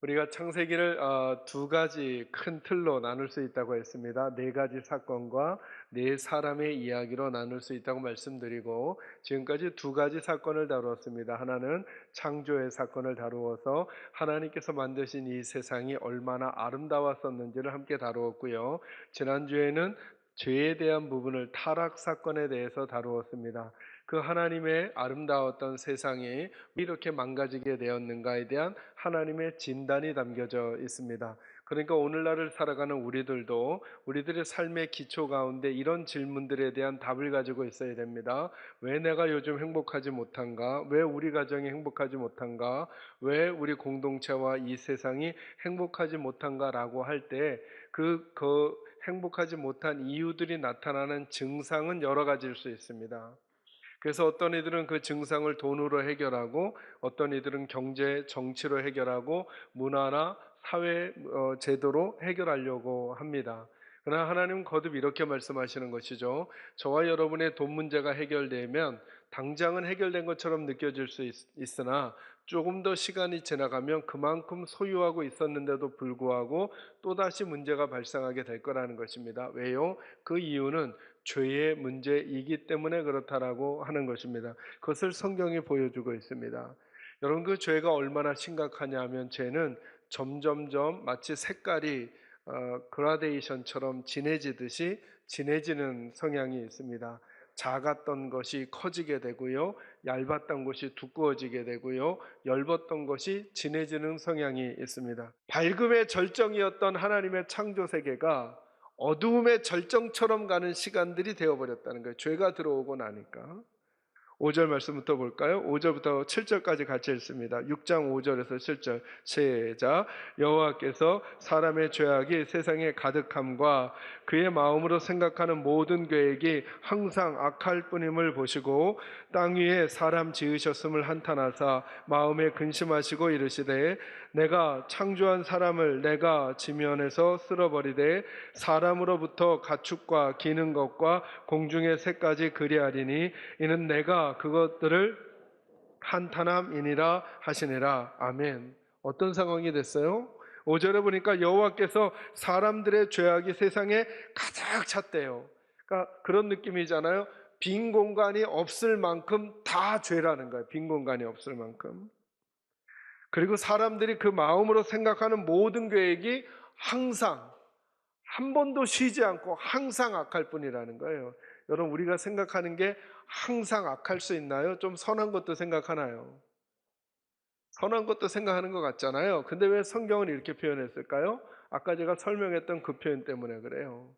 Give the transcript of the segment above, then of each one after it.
우리가 창세기를 두 가지 큰 틀로 나눌 수 있다고 했습니다. 네 가지 사건과 네 사람의 이야기로 나눌 수 있다고 말씀드리고, 지금까지 두 가지 사건을 다루었습니다. 하나는 창조의 사건을 다루어서 하나님께서 만드신 이 세상이 얼마나 아름다웠었는지를 함께 다루었고요. 지난주에는 죄에 대한 부분을, 타락 사건에 대해서 다루었습니다. 그 하나님의 아름다웠던 세상이 왜 이렇게 망가지게 되었는가에 대한 하나님의 진단이 담겨져 있습니다. 그러니까 오늘날을 살아가는 우리들도 우리들의 삶의 기초 가운데 이런 질문들에 대한 답을 가지고 있어야 됩니다. 왜 내가 요즘 행복하지 못한가? 왜 우리 가정이 행복하지 못한가? 왜 우리 공동체와 이 세상이 행복하지 못한가라고 할 때 그 행복하지 못한 이유들이 나타나는 증상은 여러 가지일 수 있습니다. 그래서 어떤 이들은 그 증상을 돈으로 해결하고, 어떤 이들은 경제, 정치로 해결하고, 문화나 사회 제도로 해결하려고 합니다. 그러나 하나님은 거듭 이렇게 말씀하시는 것이죠. 저와 여러분의 돈 문제가 해결되면 당장은 해결된 것처럼 느껴질 수 있으나 조금 더 시간이 지나가면 그만큼 소유하고 있었는데도 불구하고 또다시 문제가 발생하게 될 거라는 것입니다. 왜요? 그 이유는 죄의 문제이기 때문에 그렇다라고 하는 것입니다. 그것을 성경이 보여주고 있습니다. 여러분, 그 죄가 얼마나 심각하냐 하면, 죄는 점점점 마치 색깔이 그라데이션처럼 진해지듯이 진해지는 성향이 있습니다. 작았던 것이 커지게 되고요, 얇았던 것이 두꺼워지게 되고요, 엷었던 것이 진해지는 성향이 있습니다. 밝음의 절정이었던 하나님의 창조 세계가 어두움의 절정처럼 가는 시간들이 되어버렸다는 거예요. 죄가 들어오고 나니까. 5절 말씀부터 볼까요? 5절부터 7절까지 같이 읽습니다. 6장 5절에서 7절 시작. 여호와께서 사람의 죄악이 세상에 가득함과 그의 마음으로 생각하는 모든 계획이 항상 악할 뿐임을 보시고 땅 위에 사람 지으셨음을 한탄하사 마음에 근심하시고 이르시되 내가 창조한 사람을 내가 지면에서 쓸어버리되 사람으로부터 가축과 기는 것과 공중의 새까지 그리하리니 이는 내가 그것들을 한탄함이니라 하시니라. 아멘. 어떤 상황이 됐어요? 5절에 보니까 여호와께서 사람들의 죄악이 세상에 가득 찼대요. 그러니까 그런 느낌이잖아요. 빈 공간이 없을 만큼 다 죄라는 거예요. 빈 공간이 없을 만큼. 그리고 사람들이 그 마음으로 생각하는 모든 계획이 항상 한 번도 쉬지 않고 항상 악할 뿐이라는 거예요. 여러분, 우리가 생각하는 게 항상 악할 수 있나요? 좀 선한 것도 생각하나요? 선한 것도 생각하는 것 같잖아요. 근데 왜 성경은 이렇게 표현했을까요? 아까 제가 설명했던 그 표현 때문에 그래요.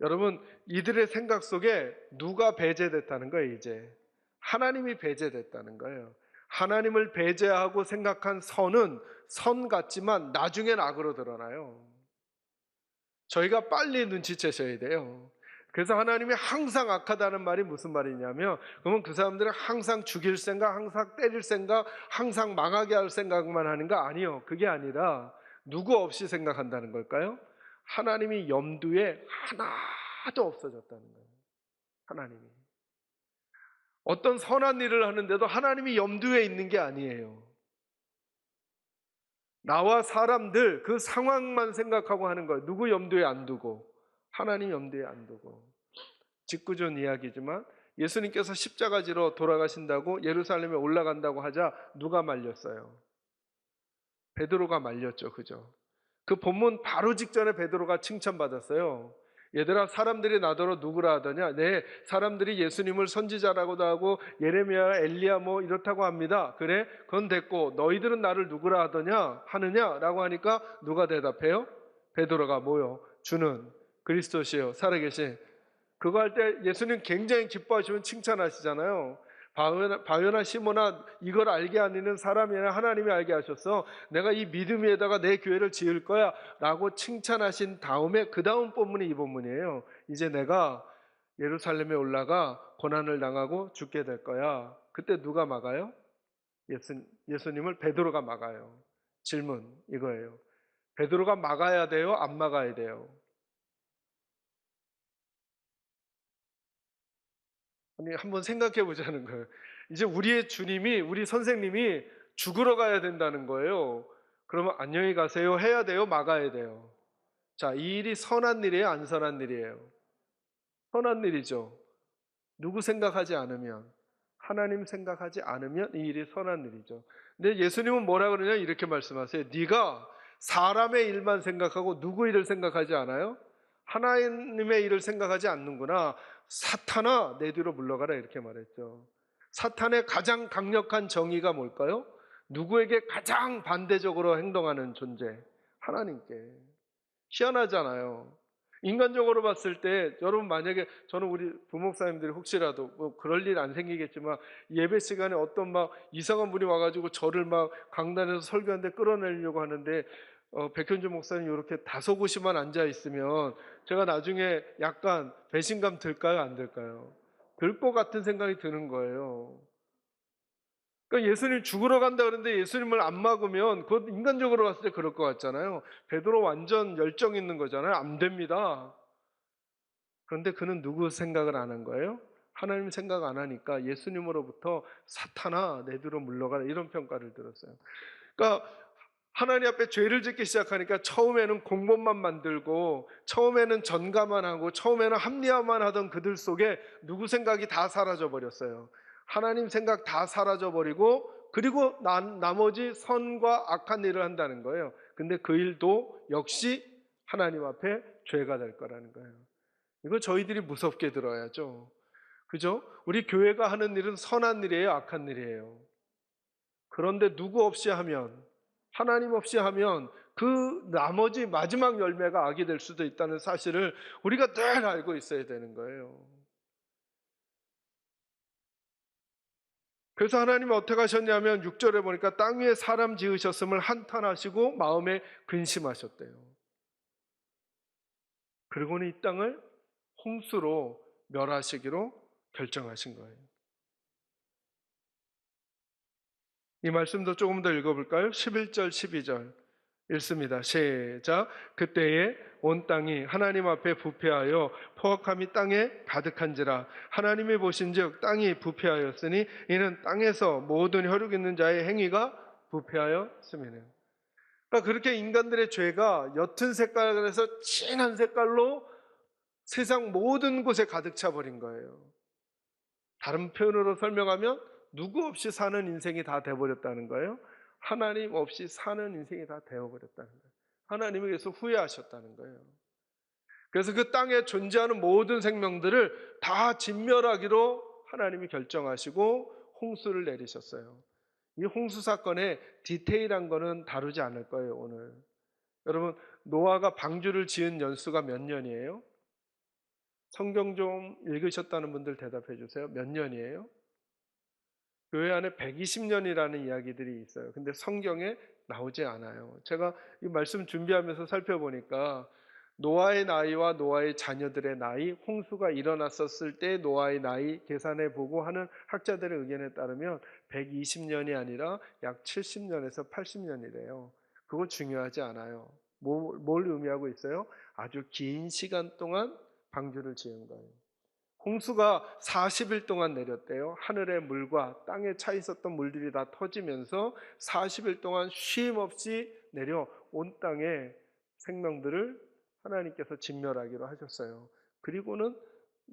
여러분, 이들의 생각 속에 누가 배제됐다는 거예요, 이제. 하나님이 배제됐다는 거예요. 하나님을 배제하고 생각한 선은 선 같지만 나중엔 악으로 드러나요. 저희가 빨리 눈치채셔야 돼요. 그래서 하나님이 항상 악하다는 말이 무슨 말이냐면, 그러면 그 사람들은 항상 죽일 생각, 항상 때릴 생각, 항상 망하게 할 생각만 하는 거 아니요. 그게 아니라 누구 없이 생각한다는 걸까요? 하나님이 염두에 하나도 없어졌다는 거예요. 하나님이. 어떤 선한 일을 하는데도 하나님이 염두에 있는 게 아니에요. 나와 사람들 그 상황만 생각하고 하는 거예요. 누구 염두에 안 두고, 하나님 염두에 안 두고. 짓궂은 이야기지만 예수님께서 십자가지로 돌아가신다고 예루살렘에 올라간다고 하자 누가 말렸어요? 베드로가 말렸죠. 그죠? 그 본문 바로 직전에 베드로가 칭찬받았어요. 얘들아, 사람들이 나더러 누구라 하더냐? 네, 사람들이 예수님을 선지자라고도 하고 예레미야, 엘리야 뭐 이렇다고 합니다. 그래? 그건 됐고 너희들은 나를 누구라 하느냐? 라고 하니까 누가 대답해요? 베드로가 뭐요? 주는 그리스도시요 살아계신. 그거 할 때 예수님 굉장히 기뻐하시면 칭찬하시잖아요. 바요나 시몬아, 이걸 알게 하는 사람이 아니라 하나님이 알게 하셨어. 내가 이 믿음 위에다가 내 교회를 지을 거야 라고 칭찬하신 다음에 그 다음 본문이 이 본문이에요. 이제 내가 예루살렘에 올라가 고난을 당하고 죽게 될 거야. 그때 누가 막아요? 예수님을 베드로가 막아요. 질문 이거예요. 베드로가 막아야 돼요? 안 막아야 돼요? 아니, 한번 생각해 보자는 거예요. 이제 우리의 주님이, 우리 선생님이 죽으러 가야 된다는 거예요. 그러면 안녕히 가세요 해야 돼요, 막아야 돼요? 자, 이 일이 선한 일이에요, 안 선한 일이에요? 선한 일이죠. 누구 생각하지 않으면, 하나님 생각하지 않으면 이 일이 선한 일이죠. 근데 예수님은 뭐라 그러냐 이렇게 말씀하세요. 네가 사람의 일만 생각하고 누구 일을 생각하지 않아요? 하나님의 일을 생각하지 않는구나. 사탄아 내 뒤로 물러가라 이렇게 말했죠. 사탄의 가장 강력한 정의가 뭘까요? 누구에게 가장 반대적으로 행동하는 존재? 하나님께. 희한하잖아요. 인간적으로 봤을 때 여러분 만약에 저는 우리 부목사님들이 혹시라도 뭐 그럴 일 안 생기겠지만 예배 시간에 어떤 막 이상한 분이 와가지고 저를 막 강단에서 설교하는데 끌어내려고 하는데 백현주 목사님 이렇게 다소곳이만 앉아 있으면 제가 나중에 약간 배신감 들까요, 안 들까요? 들 것 같은 생각이 드는 거예요. 그러니까 예수님 죽으러 간다 그러는데 예수님을 안 막으면 그것 인간적으로 봤을 때 그럴 것 같잖아요. 베드로 완전 열정 있는 거잖아요. 안 됩니다. 그런데 그는 누구 생각을 안 한 거예요? 하나님 생각 안 하니까 예수님으로부터 사탄아 내 뒤로 물러가라 이런 평가를 들었어요. 그러니까 하나님 앞에 죄를 짓기 시작하니까 처음에는 공범만 만들고 처음에는 전가만 하고 처음에는 합리화만 하던 그들 속에 누구 생각이 다 사라져 버렸어요. 하나님 생각 다 사라져 버리고 그리고 나머지 선과 악한 일을 한다는 거예요. 근데 그 일도 역시 하나님 앞에 죄가 될 거라는 거예요. 이거 저희들이 무섭게 들어야죠. 그죠? 우리 교회가 하는 일은 선한 일이에요, 악한 일이에요? 그런데 누구 없이 하면, 하나님 없이 하면 그 나머지 마지막 열매가 악이 될 수도 있다는 사실을 우리가 늘 알고 있어야 되는 거예요. 그래서 하나님은 어떻게 하셨냐면 6절에 보니까 땅 위에 사람 지으셨음을 한탄하시고 마음에 근심하셨대요. 그리고는 이 땅을 홍수로 멸하시기로 결정하신 거예요. 이 말씀도 조금 더 읽어볼까요? 11절, 12절 읽습니다. 시작. 그때에 온 땅이 하나님 앞에 부패하여 포악함이 땅에 가득한지라. 하나님이 보신즉 땅이 부패하였으니 이는 땅에서 모든 혈육 있는 자의 행위가 부패하였음이네요. 그러니까 그렇게 인간들의 죄가 옅은 색깔에서 진한 색깔로 세상 모든 곳에 가득 차 버린 거예요. 다른 표현으로 설명하면 누구 없이 사는 인생이 다 돼버렸다는 거예요. 하나님 없이 사는 인생이 다 되어버렸다는 거예요. 하나님이 그래서 후회하셨다는 거예요. 그래서 그 땅에 존재하는 모든 생명들을 다 진멸하기로 하나님이 결정하시고 홍수를 내리셨어요. 이 홍수 사건의 디테일한 거는 다루지 않을 거예요, 오늘. 여러분, 노아가 방주를 지은 연수가 몇 년이에요? 성경 좀 읽으셨다는 분들 대답해 주세요. 몇 년이에요? 교회 안에 120년이라는 이야기들이 있어요. 근데 성경에 나오지 않아요. 제가 이 말씀 준비하면서 살펴보니까 노아의 나이와 노아의 자녀들의 나이, 홍수가 일어났었을 때 노아의 나이 계산해 보고 하는 학자들의 의견에 따르면 120년이 아니라 약 70년에서 80년이래요. 그거 중요하지 않아요. 뭘 의미하고 있어요? 아주 긴 시간 동안 방주를 지은 거예요. 홍수가 40일 동안 내렸대요. 하늘의 물과 땅에 차 있었던 물들이 다 터지면서 40일 동안 쉼 없이 내려 온 땅의 생명들을 하나님께서 진멸하기로 하셨어요. 그리고는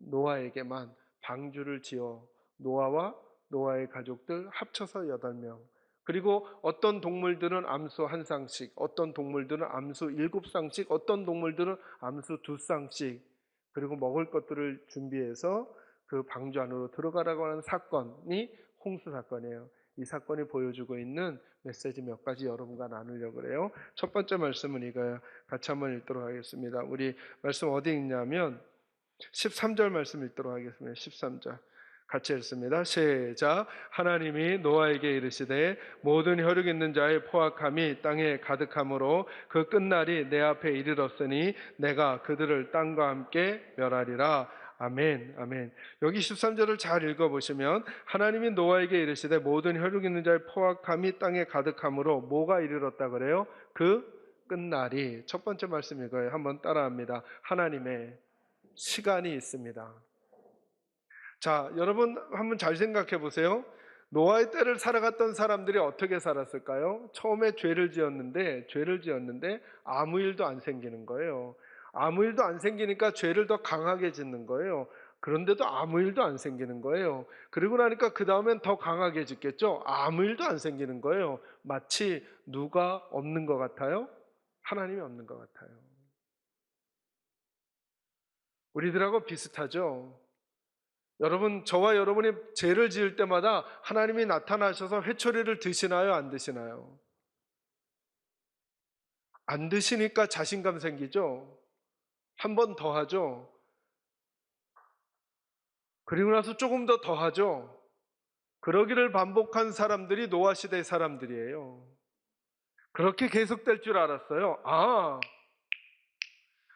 노아에게만 방주를 지어 노아와 노아의 가족들 합쳐서 8명, 그리고 어떤 동물들은 암수 1쌍씩, 어떤 동물들은 암수 7쌍씩, 어떤 동물들은 암수 2쌍씩, 그리고 먹을 것들을 준비해서 그 방주 안으로 들어가라고 하는 사건이 홍수 사건이에요. 이 사건이 보여주고 있는 메시지 몇 가지 여러분과 나누려고 그래요. 첫 번째 말씀은 이거예요. 같이 한번 읽도록 하겠습니다. 우리 말씀 어디 있냐면 13절 말씀 읽도록 하겠습니다. 13절 같이 읽습니다. 시작. 하나님이 노아에게 이르시되 모든 혈육 있는 자의 포악함이 땅에 가득함으로 그 끝날이 내 앞에 이르렀으니 내가 그들을 땅과 함께 멸하리라. 아멘, 아멘. 여기 13절을 잘 읽어보시면 하나님이 노아에게 이르시되 모든 혈육 있는 자의 포악함이 땅에 가득함으로 뭐가 이르렀다 그래요? 그 끝날이. 첫 번째 말씀 이거예요. 한번 따라합니다. 하나님의 시간이 있습니다. 자, 여러분 한번 잘 생각해 보세요. 노아의 때를 살아갔던 사람들이 어떻게 살았을까요? 처음에 죄를 지었는데 아무 일도 안 생기는 거예요. 아무 일도 안 생기니까 죄를 더 강하게 짓는 거예요. 그런데도 아무 일도 안 생기는 거예요. 그리고 나니까 그 다음엔 더 강하게 짓겠죠? 아무 일도 안 생기는 거예요. 마치 누가 없는 것 같아요? 하나님이 없는 것 같아요. 우리들하고 비슷하죠? 여러분, 저와 여러분이 죄를 지을 때마다 하나님이 나타나셔서 회초리를 드시나요? 안 드시나요? 안 드시니까 자신감 생기죠? 한 번 더 하죠? 그리고 나서 조금 더 하죠? 그러기를 반복한 사람들이 노아 시대 사람들이에요. 그렇게 계속될 줄 알았어요.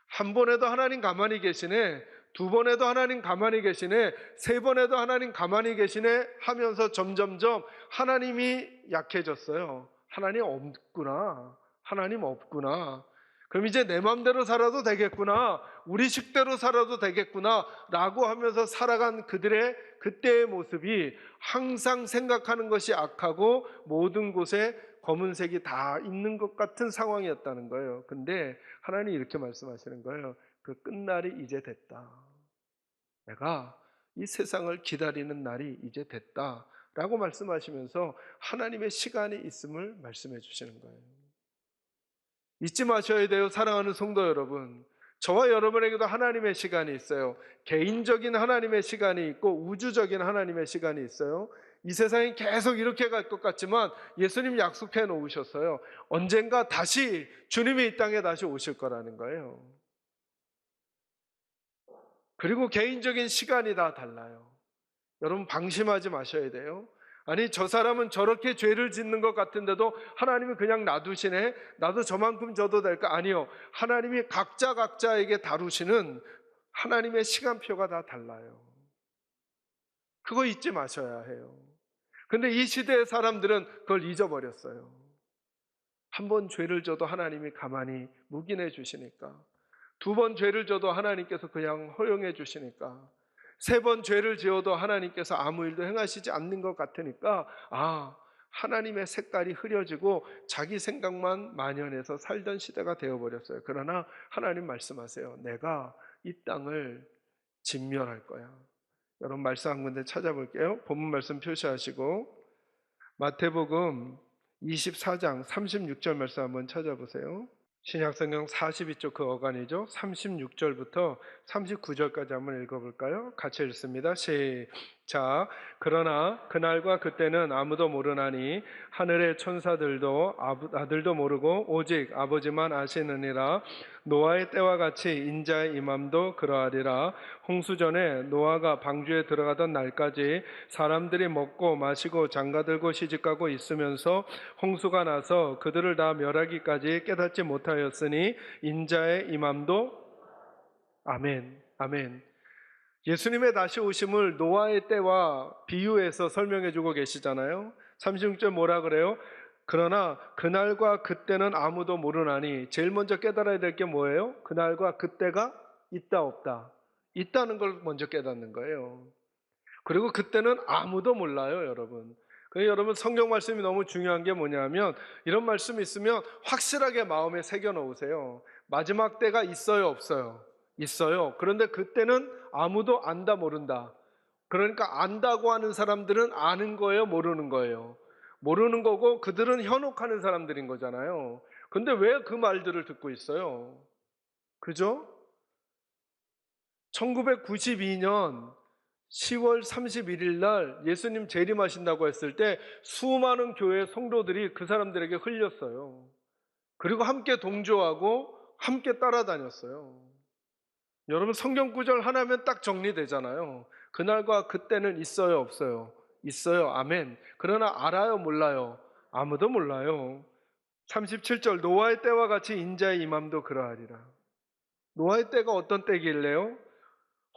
한 번에도 하나님 가만히 계시네. 두 번에도 하나님 가만히 계시네. 세 번에도 하나님 가만히 계시네 하면서 점점점 하나님이 약해졌어요. 하나님 없구나. 하나님 없구나. 그럼 이제 내 마음대로 살아도 되겠구나. 우리 식대로 살아도 되겠구나. 라고 하면서 살아간 그들의 그때의 모습이 항상 생각하는 것이 악하고 모든 곳에 검은색이 다 있는 것 같은 상황이었다는 거예요. 근데 하나님이 이렇게 말씀하시는 거예요. 그 끝날이 이제 됐다. 내가 이 세상을 기다리는 날이 이제 됐다. 라고 말씀하시면서 하나님의 시간이 있음을 말씀해 주시는 거예요. 잊지 마셔야 돼요. 사랑하는 성도 여러분. 저와 여러분에게도 하나님의 시간이 있어요. 개인적인 하나님의 시간이 있고 우주적인 하나님의 시간이 있어요. 이 세상이 계속 이렇게 갈 것 같지만 예수님 약속해 놓으셨어요. 언젠가 다시 주님이 이 땅에 다시 오실 거라는 거예요. 그리고 개인적인 시간이 다 달라요. 여러분 방심하지 마셔야 돼요. 아니 저 사람은 저렇게 죄를 짓는 것 같은데도 하나님이 그냥 놔두시네. 나도 저만큼 져도 될까? 아니요. 하나님이 각자에게 다루시는 하나님의 시간표가 다 달라요. 그거 잊지 마셔야 해요. 근데 이 시대의 사람들은 그걸 잊어버렸어요. 한 번 죄를 져도 하나님이 가만히 묵인해 주시니까, 두 번 죄를 져도 하나님께서 그냥 허용해 주시니까, 세 번 죄를 지어도 하나님께서 아무 일도 행하시지 않는 것 같으니까 하나님의 색깔이 흐려지고 자기 생각만 만연해서 살던 시대가 되어버렸어요. 그러나 하나님 말씀하세요. 내가 이 땅을 진멸할 거야. 여러분 말씀 한 군데 찾아볼게요. 본문 말씀 표시하시고 마태복음 24장 36절 말씀 한번 찾아보세요. 신약성경 42쪽 그 어간이죠. 36절부터 39절까지 한번 읽어볼까요? 같이 읽습니다. 시작. 그러나 그날과 그때는 아무도 모르나니 하늘의 천사들도 아들도 모르고 오직 아버지만 아시느니라. 노아의 때와 같이 인자의 임함도 그러하리라. 홍수전에 노아가 방주에 들어가던 날까지 사람들이 먹고 마시고 장가들고 시집가고 있으면서 홍수가 나서 그들을 다 멸하기까지 깨닫지 못하였으니 인자의 임함도 아멘. 아멘. 예수님의 다시 오심을 노아의 때와 비유해서 설명해 주고 계시잖아요. 36절 뭐라 그래요? 그러나 그날과 그때는 아무도 모르나니 제일 먼저 깨달아야 될 게 뭐예요? 그날과 그때가 있다 없다. 있다는 걸 먼저 깨닫는 거예요. 그리고 그때는 아무도 몰라요, 여러분. 그래서 여러분 성경 말씀이 너무 중요한 게 뭐냐면 이런 말씀이 있으면 확실하게 마음에 새겨 놓으세요. 마지막 때가 있어요, 없어요? 있어요. 그런데 그때는 아무도 안다 모른다. 그러니까 안다고 하는 사람들은 아는 거예요, 모르는 거예요? 모르는 거고 그들은 현혹하는 사람들인 거잖아요. 근데 왜 그 말들을 듣고 있어요? 그죠? 1992년 10월 31일 날 예수님 재림하신다고 했을 때 수많은 교회 성도들이 그 사람들에게 흘렸어요. 그리고 함께 동조하고 함께 따라다녔어요. 여러분 성경 구절 하나면 딱 정리되잖아요. 그날과 그때는 있어요, 없어요? 있어요. 아멘. 그러나 알아요, 몰라요? 아무도 몰라요. 37절 노아의 때와 같이 인자의 임함도 그러하리라. 노아의 때가 어떤 때길래요?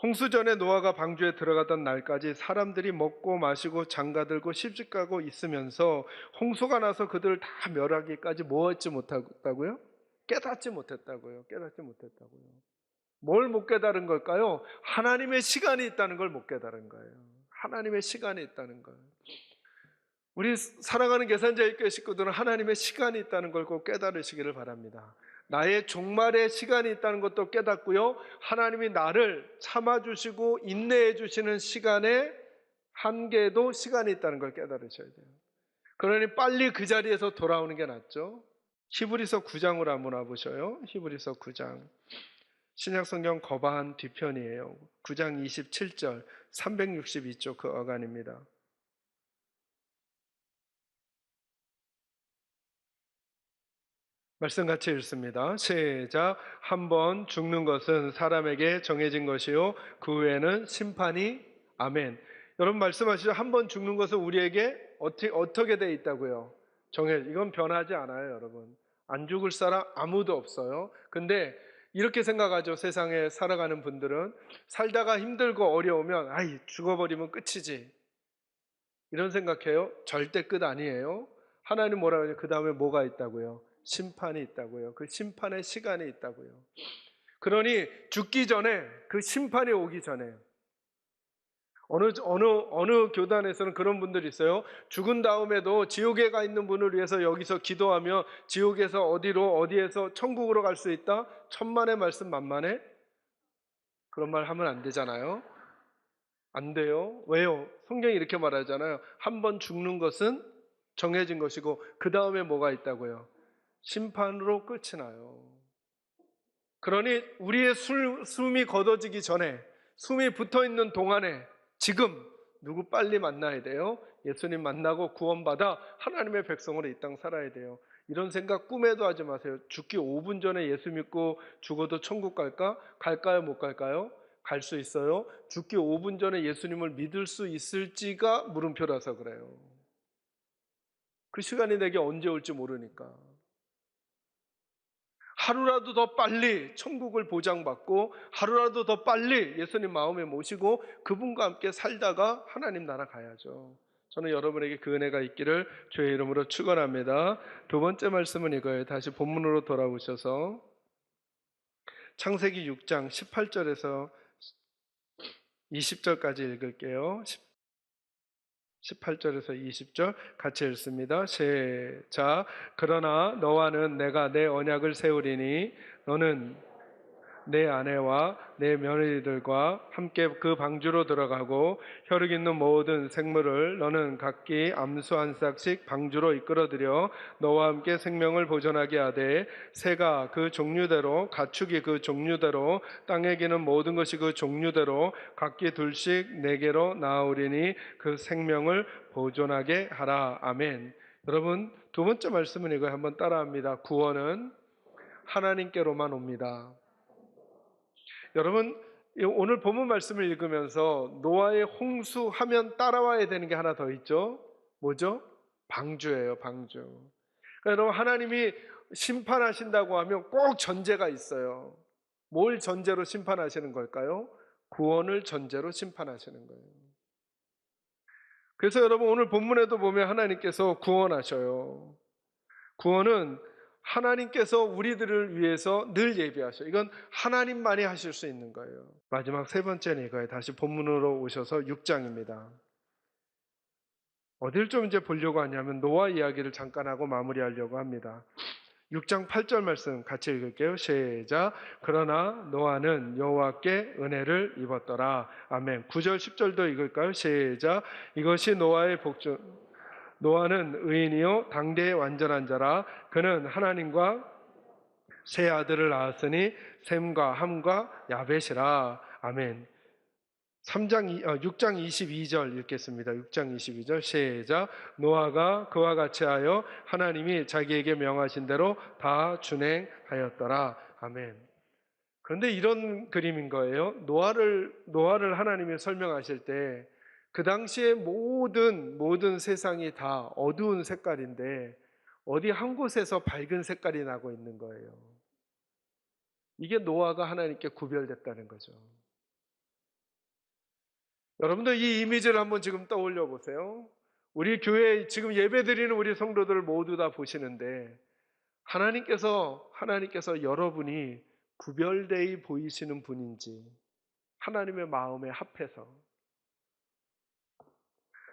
홍수전에 노아가 방주에 들어가던 날까지 사람들이 먹고 마시고 장가들고 시집가고 있으면서 홍수가 나서 그들을 다 멸하기까지 뭐 했지 못했다고요? 깨닫지 못했다고요. 깨닫지 못했다고요. 뭘 못 깨달은 걸까요? 하나님의 시간이 있다는 걸 못 깨달은 거예요. 하나님의 시간이 있다는 거예요. 우리 사랑하는 계산자의 교회 식구들은 하나님의 시간이 있다는 걸 꼭 깨달으시기를 바랍니다. 나의 종말의 시간이 있다는 것도 깨닫고요. 하나님이 나를 참아주시고 인내해 주시는 시간의 한계도 시간이 있다는 걸 깨달으셔야 돼요. 그러니 빨리 그 자리에서 돌아오는 게 낫죠. 히브리서 9장으로 한번 와보셔요. 히브리서 9장. 신약성경 거바한 뒤편이에요. 9장 27절 362쪽 그 어간입니다. 말씀 같이 읽습니다. 시작. 한 번 죽는 것은 사람에게 정해진 것이요 그 후에는 심판이. 아멘. 여러분 말씀하시죠. 한 번 죽는 것은 우리에게 어떻게 돼 있다고요? 이건 변하지 않아요, 여러분. 안 죽을 사람 아무도 없어요. 근데 이렇게 생각하죠. 세상에 살아가는 분들은 살다가 힘들고 어려우면 아이 죽어버리면 끝이지. 이런 생각해요. 절대 끝 아니에요. 하나님 뭐라고 하죠? 그 다음에 뭐가 있다고요? 심판이 있다고요. 그 심판의 시간이 있다고요. 그러니 죽기 전에 그 심판이 오기 전에 어느 교단에서는 그런 분들이 있어요. 죽은 다음에도 지옥에 가 있는 분을 위해서 여기서 기도하며 지옥에서 어디에서 천국으로 갈 수 있다? 천만의 말씀 만만해? 그런 말 하면 안 되잖아요. 안 돼요. 왜요? 성경이 이렇게 말하잖아요. 한 번 죽는 것은 정해진 것이고 그 다음에 뭐가 있다고요? 심판으로 끝이 나요. 그러니 우리의 숨이 걷어지기 전에, 숨이 붙어있는 동안에 지금 누구 빨리 만나야 돼요? 예수님 만나고 구원받아 하나님의 백성으로 이 땅 살아야 돼요. 이런 생각 꿈에도 하지 마세요. 죽기 5분 전에 예수 믿고 죽어도 천국 갈까? 갈까요? 못 갈까요? 갈 수 있어요. 죽기 5분 전에 예수님을 믿을 수 있을지가 물음표라서 그래요. 그 시간이 내게 언제 올지 모르니까. 하루라도 더 빨리 천국을 보장받고 하루라도 더 빨리 예수님 마음에 모시고 그분과 함께 살다가 하나님 나라 가야죠. 저는 여러분에게 그 은혜가 있기를 주의 이름으로 축원합니다. 두 번째 말씀은 이거예요. 다시 본문으로 돌아오셔서 창세기 6장 18절에서 20절까지 읽을게요. 18절에서 20절 같이 읽습니다. 시작. 그러나 너와는 내가 내 언약을 세우리니 너는 내 아내와 내 며느리들과 함께 그 방주로 들어가고 혈육 있는 모든 생물을 너는 각기 암수 한 싹씩 방주로 이끌어들여 너와 함께 생명을 보존하게 하되 새가 그 종류대로 가축이 그 종류대로 땅에 기는 모든 것이 그 종류대로 각기 둘씩 내게로 나아오리니 그 생명을 보존하게 하라. 아멘. 여러분 두 번째 말씀은 이거 한번 따라합니다. 구원은 하나님께로만 옵니다. 여러분 오늘 본문 말씀을 읽으면서 노아의 홍수 하면 따라와야 되는 게 하나 더 있죠. 뭐죠? 방주예요. 방주. 그러니까 여러분 하나님이 심판하신다고 하면 꼭 전제가 있어요. 뭘 전제로 심판하시는 걸까요? 구원을 전제로 심판하시는 거예요. 그래서 여러분 오늘 본문에도 보면 하나님께서 구원하셔요. 구원은 하나님께서 우리들을 위해서 늘 예비하셔요. 이건 하나님만이 하실 수 있는 거예요. 마지막 세 번째는 이거예요. 다시 본문으로 오셔서 6장입니다. 어딜 좀 이제 보려고 하냐면 노아 이야기를 잠깐 하고 마무리하려고 합니다. 6장 8절 말씀 같이 읽을게요. 시작. 그러나 노아는 여호와께 은혜를 입었더라. 아멘. 9절 10절도 읽을까요? 시작. 이것이 노아의 복종. 노아는 의인이요 당대의 완전한 자라. 그는 하나님과 세 아들을 낳았으니 셈과 함과 야벳이라. 아멘. 6장 22절 읽겠습니다. 6장 22절 시작. 노아가 그와 같이 하여 하나님이 자기에게 명하신 대로 다 준행하였더라. 아멘. 그런데 이런 그림인 거예요. 노아를 하나님이 설명하실 때 그 당시에 모든 세상이 다 어두운 색깔인데 어디 한 곳에서 밝은 색깔이 나고 있는 거예요. 이게 노아가 하나님께 구별됐다는 거죠. 여러분들 이 이미지를 한번 지금 떠올려 보세요. 우리 교회 지금 예배드리는 우리 성도들 모두 다 보시는데 하나님께서 여러분이 구별되이 보이시는 분인지 하나님의 마음에 합해서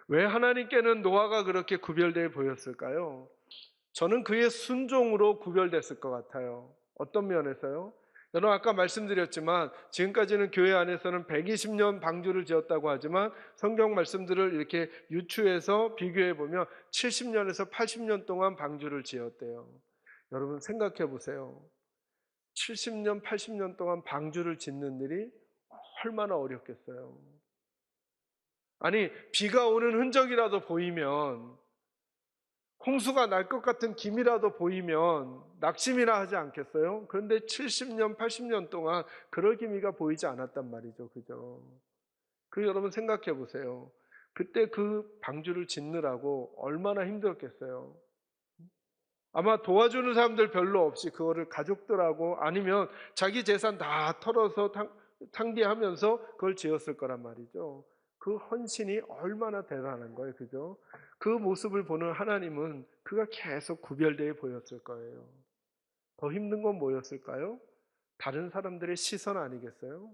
왜 하나님께는 노아가 그렇게 구별되어 보였을까요? 저는 그의 순종으로 구별됐을 것 같아요. 어떤 면에서요? 여러분 아까 말씀드렸지만 지금까지는 교회 안에서는 120년 방주를 지었다고 하지만 성경 말씀들을 이렇게 유추해서 비교해 보면 70년에서 80년 동안 방주를 지었대요. 여러분 생각해 보세요. 70년, 80년 동안 방주를 짓는 일이 얼마나 어렵겠어요. 아니, 비가 오는 흔적이라도 보이면, 홍수가 날 것 같은 기미라도 보이면 낙심이나 하지 않겠어요? 그런데 70년, 80년 동안 그럴 기미가 보이지 않았단 말이죠. 그죠? 여러분 생각해 보세요. 그때 그 방주를 짓느라고 얼마나 힘들었겠어요. 아마 도와주는 사람들 별로 없이 그거를 가족들하고 아니면 자기 재산 다 털어서 탕비하면서 그걸 지었을 거란 말이죠. 그 헌신이 얼마나 대단한 거예요. 그죠? 그 모습을 보는 하나님은 그가 계속 구별되어 보였을 거예요. 더 힘든 건 뭐였을까요? 다른 사람들의 시선 아니겠어요?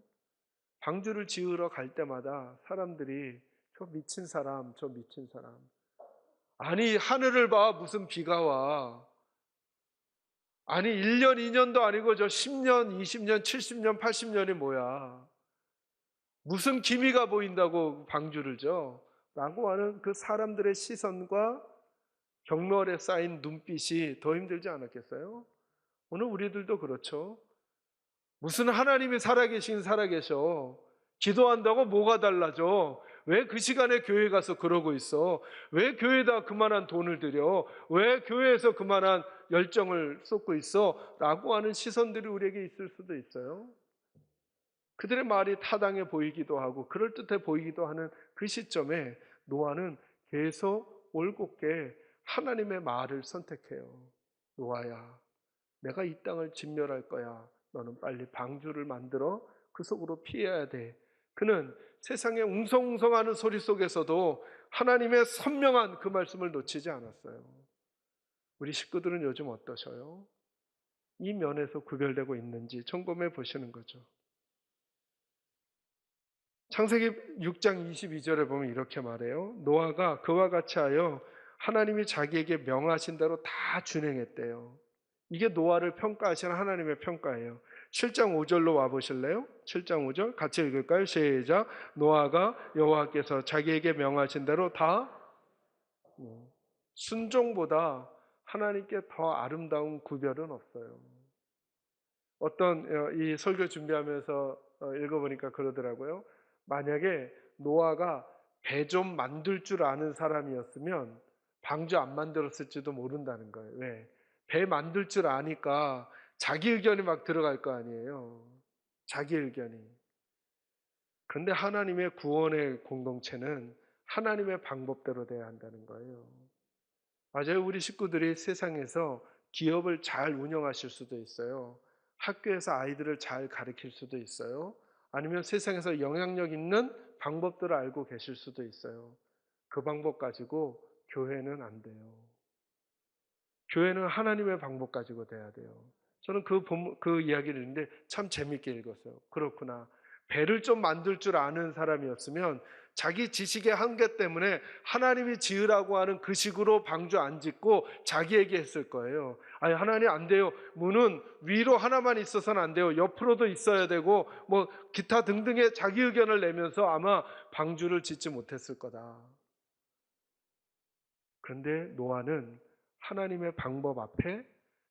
방주를 지으러 갈 때마다 사람들이 저 미친 사람, 저 미친 사람. 아니, 하늘을 봐. 무슨 비가 와. 아니 1년 2년도 아니고 저 10년 20년 70년 80년이 뭐야. 무슨 기미가 보인다고 방주를 져. 라고 하는 그 사람들의 시선과 경멸에 쌓인 눈빛이 더 힘들지 않았겠어요? 오늘 우리들도 그렇죠. 무슨 하나님이 살아계셔. 기도한다고 뭐가 달라져? 왜 그 시간에 교회 가서 그러고 있어? 왜 교회에다 그만한 돈을 들여? 왜 교회에서 그만한 열정을 쏟고 있어? 라고 하는 시선들이 우리에게 있을 수도 있어요. 그들의 말이 타당해 보이기도 하고 그럴듯해 보이기도 하는 그 시점에 노아는 계속 올곧게 하나님의 말을 선택해요. 노아야, 내가 이 땅을 진멸할 거야. 너는 빨리 방주를 만들어 그 속으로 피해야 돼. 그는 세상의 웅성웅성하는 소리 속에서도 하나님의 선명한 그 말씀을 놓치지 않았어요. 우리 식구들은 요즘 어떠셔요? 이 면에서 구별되고 있는지 점검해 보시는 거죠. 창세기 6장 22절에 보면 이렇게 말해요. 노아가 그와 같이 하여 하나님이 자기에게 명하신 대로 다 준행했대요. 이게 노아를 평가하시는 하나님의 평가예요. 7장 5절로 와보실래요? 7장 5절 같이 읽을까요? 시작. 노아가 여호와께서 자기에게 명하신 대로 다 순종보다 하나님께 더 아름다운 구별은 없어요. 어떤 이 설교 준비하면서 읽어보니까 그러더라고요. 만약에 노아가 배 좀 만들 줄 아는 사람이었으면 방주 안 만들었을지도 모른다는 거예요. 왜? 배 만들 줄 아니까 자기 의견이 막 들어갈 거 아니에요. 자기 의견이. 그런데 하나님의 구원의 공동체는 하나님의 방법대로 돼야 한다는 거예요. 맞아요. 우리 식구들이 세상에서 기업을 잘 운영하실 수도 있어요. 학교에서 아이들을 잘 가르칠 수도 있어요. 아니면 세상에서 영향력 있는 방법들을 알고 계실 수도 있어요. 그 방법 가지고 교회는 안 돼요. 교회는 하나님의 방법 가지고 돼야 돼요. 저는 그 이야기를 읽는데 참 재밌게 읽었어요. 그렇구나. 배를 좀 만들 줄 아는 사람이었으면 자기 지식의 한계 때문에 하나님이 지으라고 하는 그 식으로 방주 안 짓고 자기에게 했을 거예요. 아니, 하나님 안 돼요. 문은 위로 하나만 있어서는 안 돼요. 옆으로도 있어야 되고, 뭐, 기타 등등의 자기 의견을 내면서 아마 방주를 짓지 못했을 거다. 그런데 노아는 하나님의 방법 앞에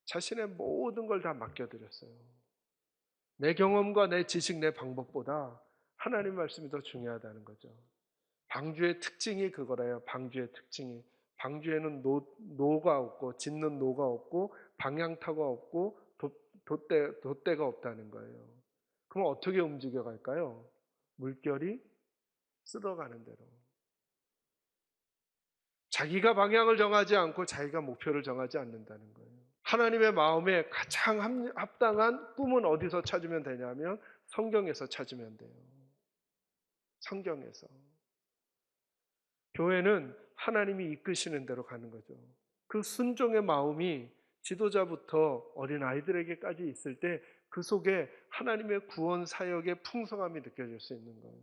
자신의 모든 걸 다 맡겨드렸어요. 내 경험과 내 지식, 내 방법보다 하나님 말씀이 더 중요하다는 거죠. 방주의 특징이 그거래요. 방주의 특징이. 방주에는 노가 없고 짓는 노가 없고 방향타가 없고 돛대가 없다는 거예요. 그럼 어떻게 움직여 갈까요? 물결이 쓸어가는 대로. 자기가 방향을 정하지 않고 자기가 목표를 정하지 않는다는 거예요. 하나님의 마음에 가장 합당한 꿈은 어디서 찾으면 되냐면 성경에서 찾으면 돼요. 성경에서. 교회는 하나님이 이끄시는 대로 가는 거죠. 그 순종의 마음이 지도자부터 어린 아이들에게까지 있을 때 그 속에 하나님의 구원 사역의 풍성함이 느껴질 수 있는 거예요.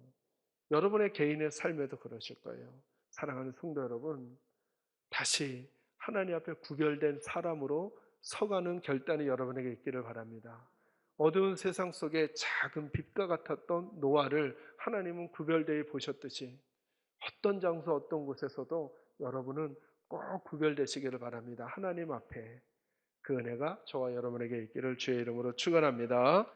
여러분의 개인의 삶에도 그러실 거예요. 사랑하는 성도 여러분, 다시 하나님 앞에 구별된 사람으로 서가는 결단이 여러분에게 있기를 바랍니다. 어두운 세상 속에 작은 빛과 같았던 노아를 하나님은 구별되어 보셨듯이 어떤 장소 어떤 곳에서도 여러분은 꼭 구별되시기를 바랍니다. 하나님 앞에 그 은혜가 저와 여러분에게 있기를 주의 이름으로 축원합니다.